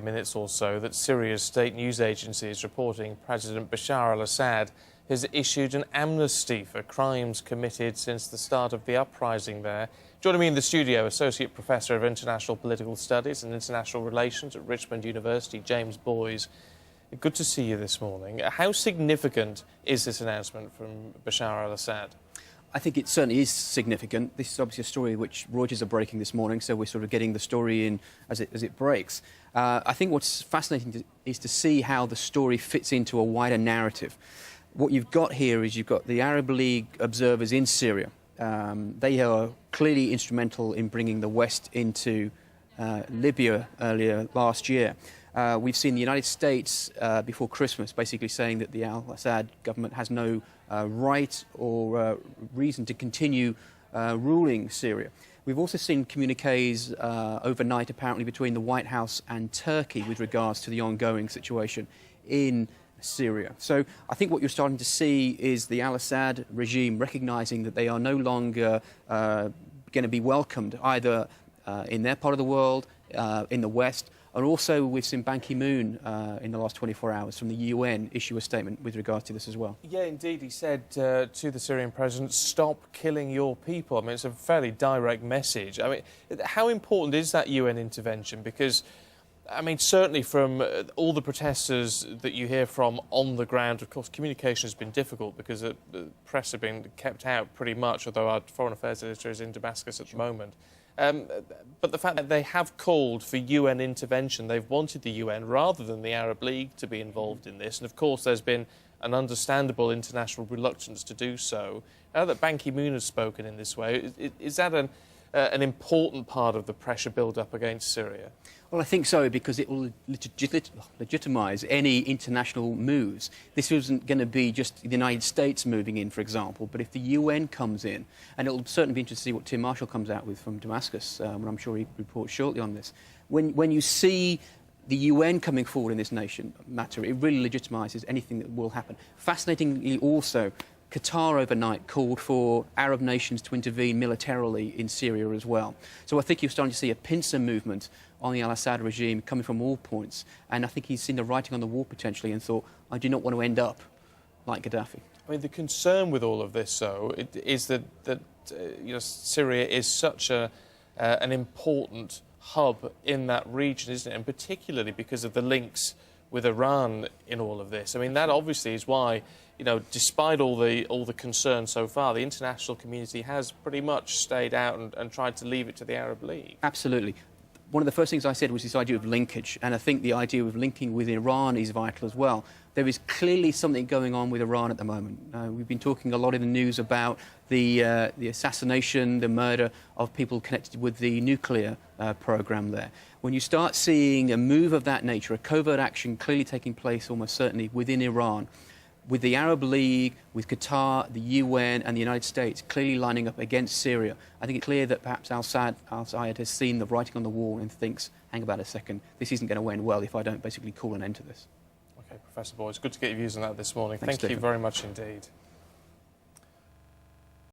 Minutes or so that Syria's state news agency is reporting President Bashar al-Assad has issued an amnesty for crimes committed since the start of the uprising there. Joining me in the studio, Associate Professor of International Political Studies and International Relations at Richmond University, James Boys. Good to see you this morning. How significant is this announcement from Bashar al-Assad? I think it certainly is significant. This is obviously a story which Reuters are breaking this morning, so we're sort of getting the story in as it breaks. I think what's fascinating is to see how the story fits into a wider narrative. What you've got here is you've got the Arab League observers in Syria. They are clearly instrumental in bringing the West into Libya earlier last year. We've seen the United States before Christmas basically saying that the al-Assad government has no right or reason to continue ruling Syria. We've also seen communiques overnight apparently between the White House and Turkey with regards to the ongoing situation in Syria. So I think what you're starting to see is the al-Assad regime recognising that they are no longer going to be welcomed either in their part of the world, in the West. And also, we've seen Ban Ki-moon in the last 24 hours from the UN issue a statement with regard to this as well. Yeah, indeed. He said to the Syrian president, stop killing your people. I mean, it's a fairly direct message. I mean, how important is that UN intervention? Because, I mean, certainly from all the protesters that you hear from on the ground, of course, communication has been difficult because the press have been kept out pretty much, although our Foreign Affairs editor is in Damascus at the moment. But the fact that they have called for UN intervention, they've wanted the UN rather than the Arab League to be involved in this. And of course, there's been an understandable international reluctance to do so. Now that Ban Ki-moon has spoken in this way, is that an important part of the pressure build-up against Syria? Well, I think so, because it will legitimise any international moves. This isn't going to be just the United States moving in, for example, but if the UN comes in, and it'll certainly be interesting to see what Tim Marshall comes out with from Damascus, when I'm sure he reports shortly on this. When you see the UN coming forward in this matter, it really legitimises anything that will happen. Fascinatingly also, Qatar overnight called for Arab nations to intervene militarily in Syria as well. So I think you're starting to see a pincer movement on the al-Assad regime coming from all points. And I think he's seen the writing on the wall potentially and thought, I do not want to end up like Gaddafi. I mean, the concern with all of this, though, is that you know, Syria is such an important hub in that region, isn't it? And particularly because of the links with Iran in all of this. I mean, that obviously is why, you know, despite all the concern so far, the international community has pretty much stayed out and tried to leave it to the Arab League. Absolutely. One of the first things I said was this idea of linkage, and I think the idea of linking with Iran is vital as well. There is clearly something going on with Iran at the moment. We've been talking a lot in the news about the assassination, the murder of people connected with the nuclear program there. When you start seeing a move of that nature, a covert action clearly taking place almost certainly within Iran, with the Arab League, with Qatar, the UN and the United States clearly lining up against Syria, I think it's clear that perhaps al-Assad has seen the writing on the wall and thinks, hang about a second, this isn't going to end well if I don't basically call an end to this. OK, Professor Boyd, good to get your views on that this morning. Thanks, Thank you very much indeed.